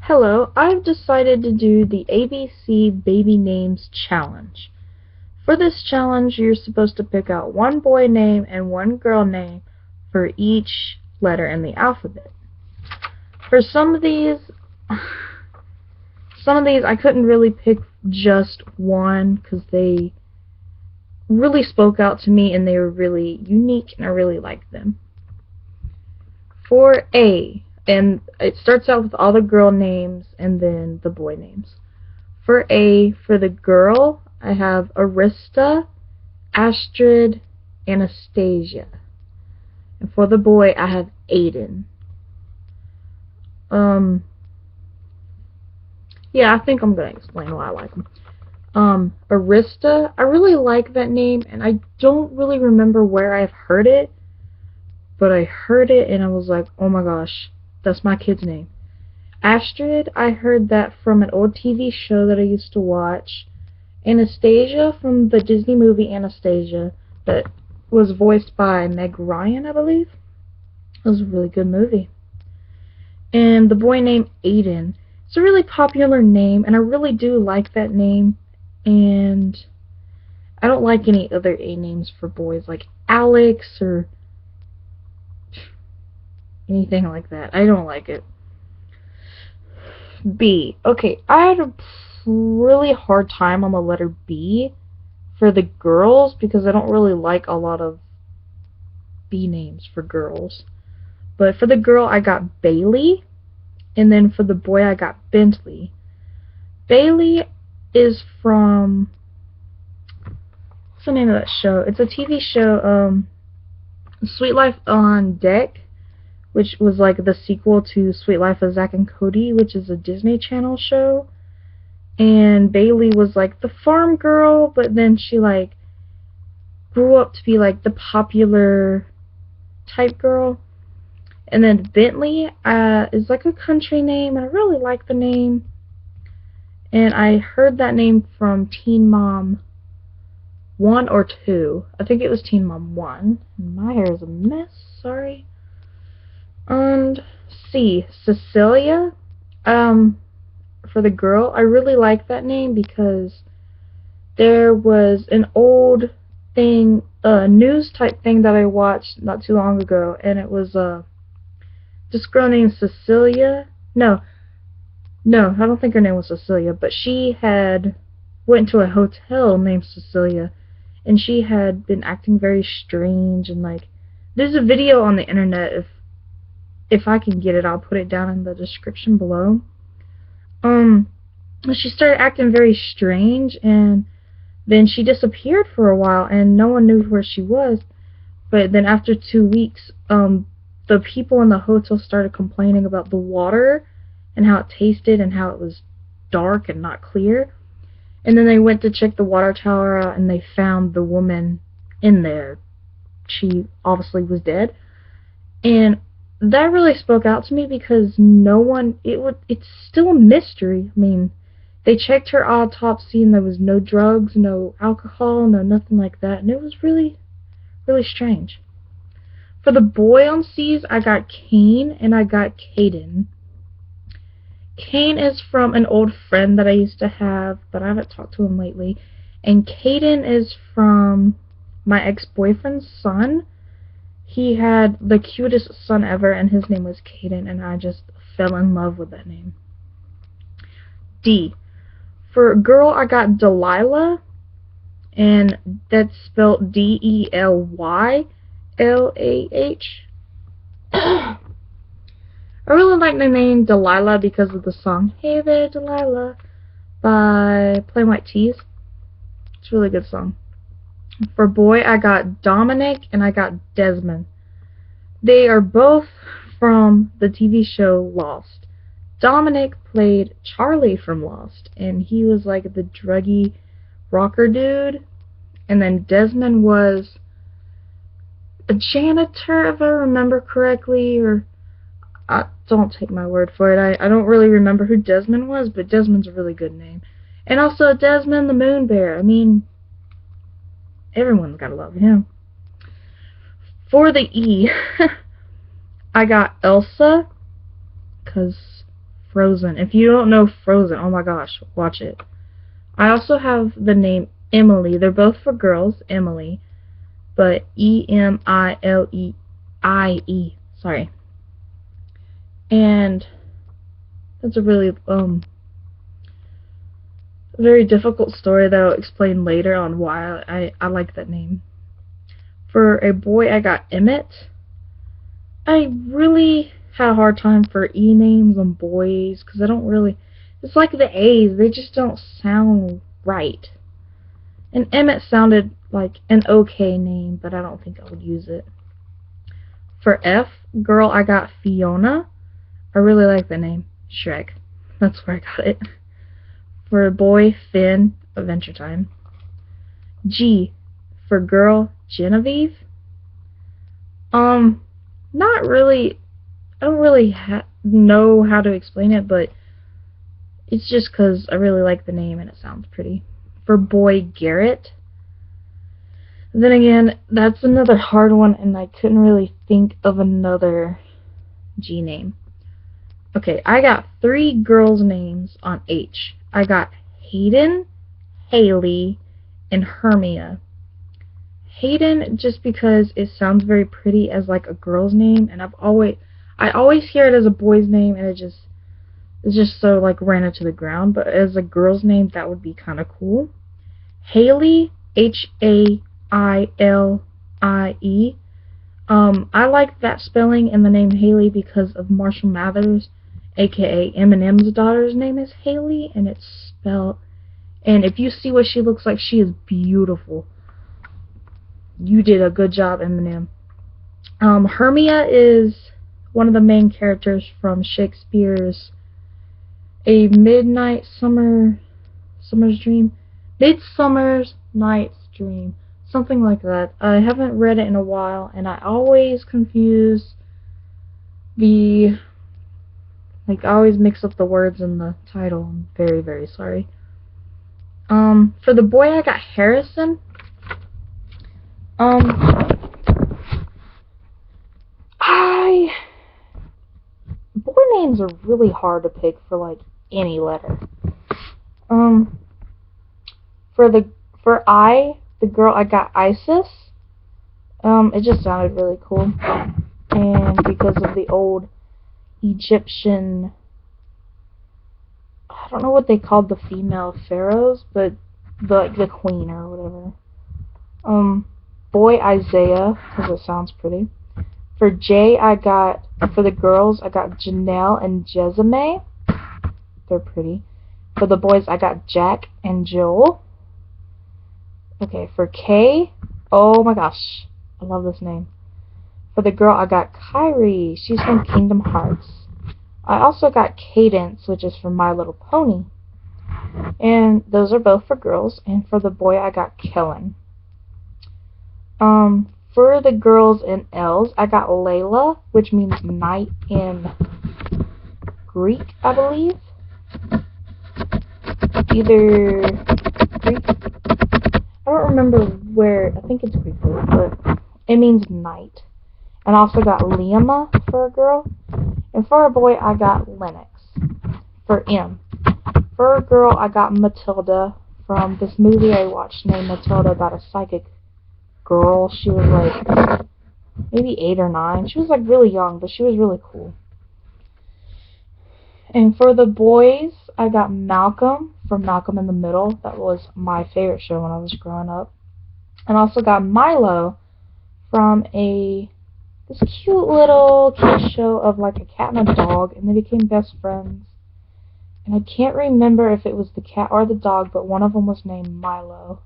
Hello, I've decided to do the ABC Baby Names Challenge. For this challenge, you're supposed to pick out one boy name and one girl name for each letter in the alphabet. For some of these I couldn't really pick just one because they really spoke out to me and they were really unique and I really liked them. For A, and it starts out with all the girl names and then the boy names. For A, for the girl, I have Arista, Astrid, Anastasia. And for the boy, I have Aiden. Yeah, I think I'm going to explain why I like them. Arista, I really like that name, and I don't really remember where I've heard it, but I heard it and I was like, oh my gosh, that's my kid's name. Astrid, I heard that from an old TV show that I used to watch. Anastasia, from the Disney movie Anastasia, that was voiced by Meg Ryan, I believe. It was a really good movie. And the boy named Aiden. It's a really popular name, and I really do like that name. And I don't like any other A names for boys, like Alex or anything like that. I don't like it. B. Okay, I had a really hard time on the letter B for the girls because I don't really like a lot of B names for girls. But for the girl, I got Bailey, and then for the boy, I got Bentley. Bailey is from, what's the name of that show? It's a TV show, Sweet Life on Deck, which was like the sequel to Sweet Life of Zack and Cody, which is a Disney Channel show. And Bailey was like the farm girl, but then she like grew up to be like the popular type girl. And then Bentley is like a country name, and I really like the name. And I heard that name from Teen Mom 1 or 2. I think it was Teen Mom 1. My hair is a mess, sorry. And C, Cecilia. For the girl, I really like that name because there was an old thing, a news type thing that I watched not too long ago, and it was this girl named Cecilia. No, I don't think her name was Cecilia, but she had went to a hotel named Cecilia, and she had been acting very strange, and like, there's a video on the internet. If I can get it, I'll put it down in the description below. She started acting very strange, and then she disappeared for a while, and no one knew where she was. But then after 2 weeks, the people in the hotel started complaining about the water and how it tasted and how it was dark and not clear. And then they went to check the water tower out, and they found the woman in there. She obviously was dead. And that really spoke out to me because it's still a mystery. I mean, they checked her autopsy and there was no drugs, no alcohol, no nothing like that, and it was really, really strange. For the boy on C's, I got Kane and I got Caden. Kane is from an old friend that I used to have, but I haven't talked to him lately. And Caden is from my ex-boyfriend's son. He had the cutest son ever, and his name was Caden, and I just fell in love with that name. D. For a girl, I got Delilah, and that's spelled Delylah. I really like the name Delilah because of the song Hey There Delilah by Plain White T's. It's a really good song. For boy, I got Dominic and I got Desmond. They are both from the TV show Lost. Dominic played Charlie from Lost, and he was like the druggy rocker dude. And then Desmond was a janitor, if I remember correctly, or don't take my word for it. I don't really remember who Desmond was, but Desmond's a really good name. And also Desmond the Moon Bear. I mean, everyone's gotta love him. For the E, I got Elsa, because Frozen. If you don't know Frozen, oh my gosh, watch it. I also have the name Emily. They're both for girls, Emily, but Emilie. Sorry. And that's a really very difficult story that I'll explain later on why I like that name. For a boy, I got Emmett. I really had a hard time for E names on boys because I don't really. It's like the A's, they just don't sound right. And Emmett sounded like an okay name, but I don't think I would use it. For F, girl, I got Fiona. I really like the name Shrek. That's where I got it. For boy, Finn, Adventure Time. G, for girl, Genevieve. Not really. I don't really know how to explain it, but it's just because I really like the name and it sounds pretty. For boy, Garrett. Then again, that's another hard one, and I couldn't really think of another G name. Okay, I got 3 girls' names on H. I got Hayden, Haley, and Hermia. Hayden, just because it sounds very pretty as like a girl's name, and I always hear it as a boy's name, and it's just so like ran into the ground. But as a girl's name, that would be kind of cool. Hailey, Haillie. I like that spelling and the name Haley because of Marshall Mathers, aka Eminem's daughter's name is Haley, and it's spelled. And if you see what she looks like, she is beautiful. You did a good job, Eminem. Hermia is one of the main characters from Shakespeare's A Midsummer's Night's Dream. Something like that. I haven't read it in a while, and I always I always mix up the words in the title. I'm very, very sorry. For the boy, I got Harrison. Boy names are really hard to pick for like any letter. For the girl, I got Isis. It just sounded really cool, and because of the old Egyptian, I don't know what they called the female pharaohs, but the queen or whatever. Boy, Isaiah, because it sounds pretty. For J, for the girls, I got Janelle and Jezime. They're pretty. For the boys, I got Jack and Joel. Okay, for K, oh my gosh, I love this name. For the girl, I got Kyrie. She's from Kingdom Hearts. I also got Cadence, which is from My Little Pony. And those are both for girls. And for the boy, I got Kellen. For the girls and L's, I got Layla, which means night in Greek, I believe. Either Greek. I don't remember where. I think it's Greek, but it means night. And I also got Liama for a girl. And for a boy, I got Lennox. For M. For a girl, I got Matilda from this movie I watched named Matilda about a psychic girl. She was like maybe 8 or 9. She was like really young, but she was really cool. And for the boys, I got Malcolm from Malcolm in the Middle. That was my favorite show when I was growing up. And also got Milo from this cute little kid show of like a cat and a dog, and they became best friends. And I can't remember if it was the cat or the dog, but one of them was named Milo.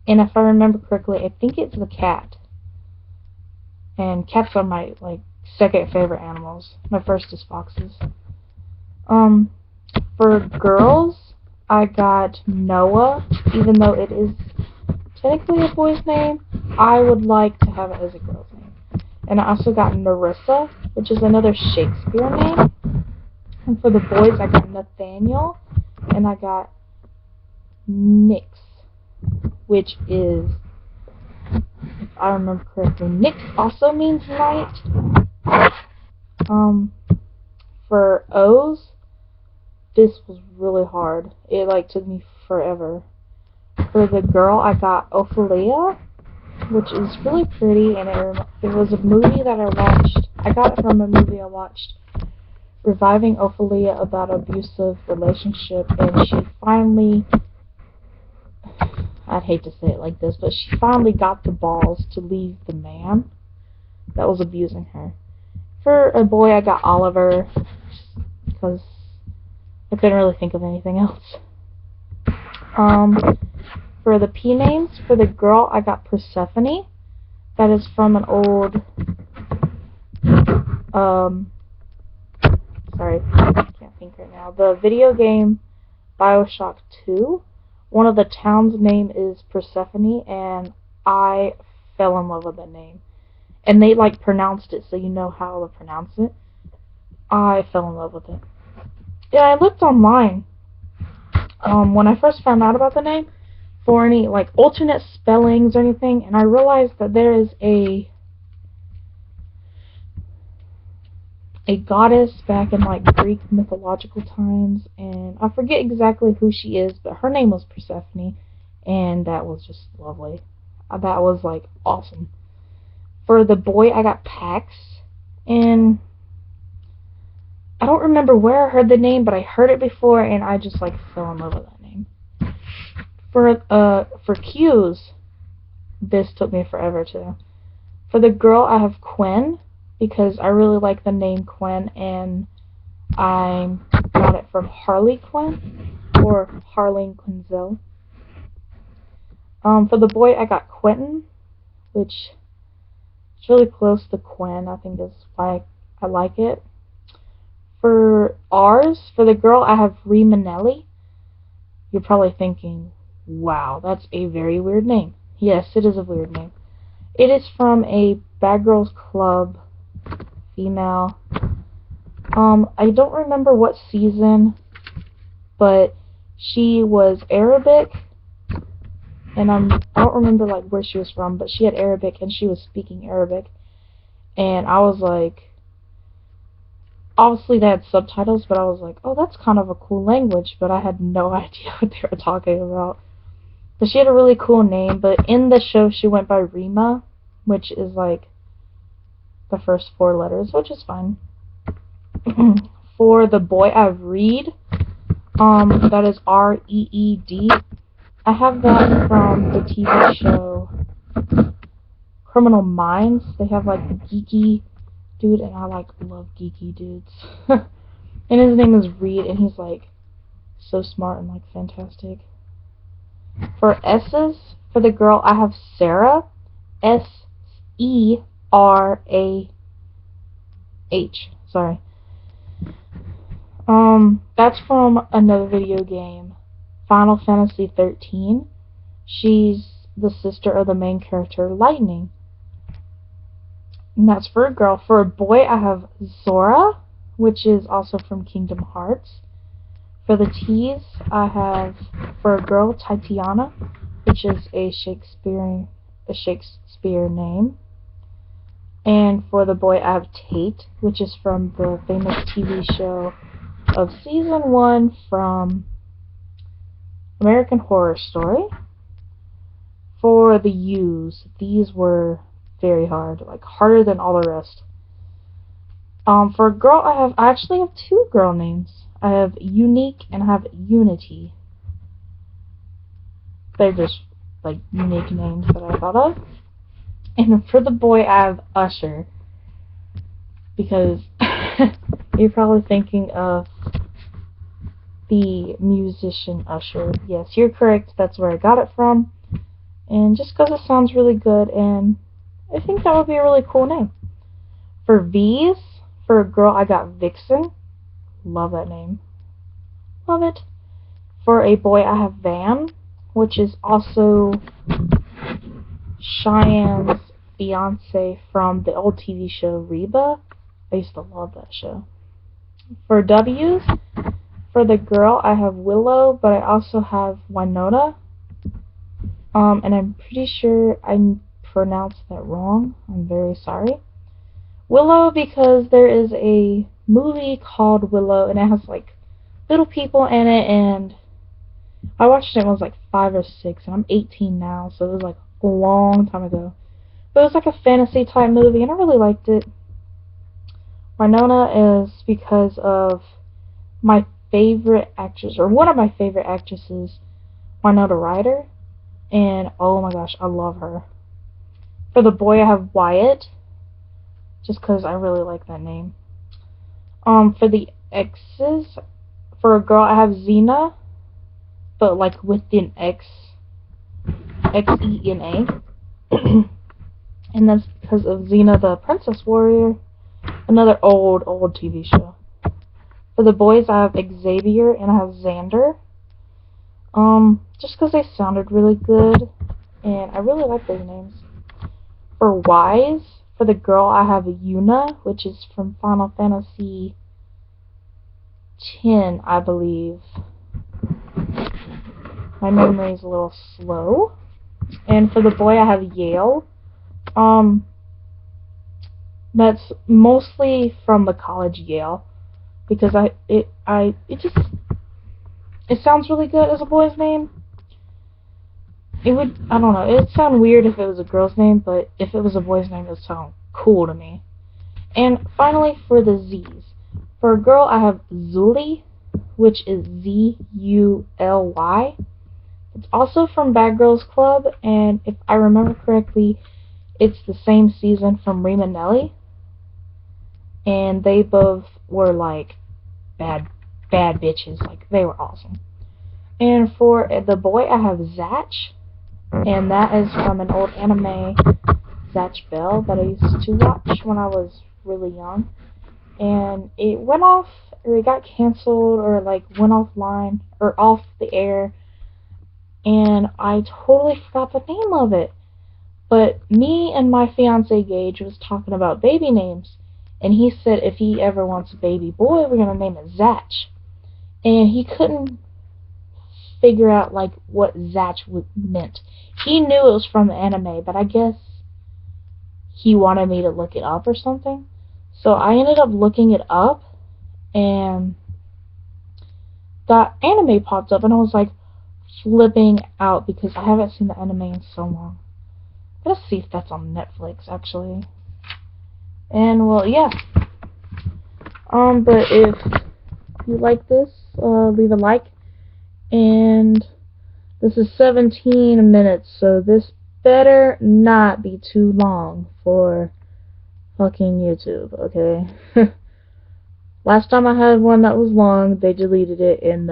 And if I remember correctly, I think it's the cat. And cats are my second favorite animals. My first is foxes. For girls, I got Noah, even though it is technically a boy's name. I would like to have it as a girl's name. And I also got Narissa, which is another Shakespeare name. And for the boys, I got Nathaniel, and I got Nyx, which is, if I remember correctly, Nyx also means night. For O's, this was really hard. It like took me forever. For the girl, I got Ophelia, which is really pretty, and it was a movie that I watched. I got it from a movie I watched, Reviving Ophelia, about an abusive relationship, and she finally, I'd hate to say it like this, but she finally got the balls to leave the man that was abusing her. For a boy, I got Oliver, because I couldn't really think of anything else. For the P names, for the girl, I got Persephone. That is from an old, sorry, I can't think right now. The video game BioShock 2. One of the town's name is Persephone, and I fell in love with that name. And they like pronounced it, so you know how to pronounce it. I fell in love with it. Yeah, I looked online when I first found out about the name for any like alternate spellings or anything, and I realized that there is a goddess back in like Greek mythological times, and I forget exactly who she is, but her name was Persephone, and that was just lovely. That was like awesome. For the boy, I got Pax, and I don't remember where I heard the name, but I heard it before, and I just like fell in love with that name. For Q's, this took me forever too. For the girl, I have Quinn, because I really like the name Quinn, and I got it from Harley Quinn, or Harleen Quinzel. For the boy, I got Quentin, which is really close to Quinn. I think is why I like it. For R's, for the girl, I have Remanelli. You're probably thinking, wow, that's a very weird name. Yes, it is a weird name. It is from a Bad Girls Club female. I don't remember what season, but she was Arabic, and I don't remember like where she was from, but she had Arabic and she was speaking Arabic, and I was like, obviously they had subtitles, but I was like, oh, that's kind of a cool language, but I had no idea what they were talking about. But she had a really cool name, but in the show she went by Rima, which is like the first 4 letters, which is fine. For the boy, I have Reed. That is R-E-E-D. I have that from the TV show Criminal Minds. They have like the geeky dude, and I like love geeky dudes. And his name is Reed, and he's like so smart and like fantastic. For S's, for the girl, I have Sarah. S-E-R-A-H. Sorry. That's from another video game, Final Fantasy 13. She's the sister of the main character, Lightning. And that's for a girl. For a boy, I have Zora, which is also from Kingdom Hearts. For the T's, I have, for a girl, Tatiana, which is a Shakespeare name. And for the boy, I have Tate, which is from the famous TV show of season 1 from American Horror Story. For the U's, these were very hard, like harder than all the rest. For a girl, I actually have 2 girl names. I have Unique and I have Unity. They're just like unique names that I thought of. And for the boy, I have Usher, because you're probably thinking of the musician Usher. Yes, you're correct. That's where I got it from. And just because it sounds really good, and I think that would be a really cool name. For V's, for a girl, I got Vixen. Love that name. Love it. For a boy, I have Van, which is also Cheyenne's fiance from the old TV show Reba. I used to love that show. For W's, for the girl, I have Willow, but I also have Winona. And I'm pretty sure I pronounced that wrong. I'm very sorry. Willow, because there is a movie called Willow, and it has like little people in it, and I watched it when I was like 5 or 6, and I'm 18 now, so it was like a long time ago. But it was like a fantasy type movie, and I really liked it. Winona is because of my favorite actress, or one of my favorite actresses, Winona Ryder, and oh my gosh, I love her. For the boy, I have Wyatt, just because I really like that name. For the exes, for a girl, I have Xena, but like with an X, Xena. And that's because of Xena the Princess Warrior, another old TV show. For the boys, I have Xavier and I have Xander. Just because they sounded really good, and I really like those names. For Wise, for the girl, I have Yuna, which is from Final Fantasy X, I believe. My memory is a little slow. And for the boy, I have Yale. That's mostly from the college Yale, because it sounds really good as a boy's name. It would, I don't know, it'd sound weird if it was a girl's name, but if it was a boy's name, it would sound cool to me. And finally, for the Z's. For a girl, I have Zully, which is Z-U-L-Y. It's also from Bad Girls Club, and if I remember correctly, it's the same season from Rima Nelly. And they both were like bad bitches. Like, they were awesome. And for the boy, I have Zatch, and that is from an old anime, Zatch Bell, that I used to watch when I was really young. And it went off, or it got canceled, or like went offline, or off the air, and I totally forgot the name of it. But me and my fiance Gage was talking about baby names, and he said if he ever wants a baby boy, we're gonna name it Zatch. And he couldn't figure out like what Zatch meant. He knew it was from the anime, but I guess he wanted me to look it up or something. So I ended up looking it up, and that anime popped up, and I was like flipping out because I haven't seen the anime in so long. Let's see if that's on Netflix actually. And well, yeah. But if you like this, leave a like. And this is 17 minutes, so this better not be too long for fucking YouTube, okay? Last time I had one that was long, they deleted it, and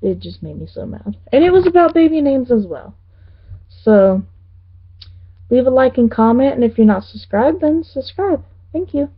it just made me so mad. And it was about baby names as well. So, leave a like and comment, and if you're not subscribed, then subscribe. Thank you.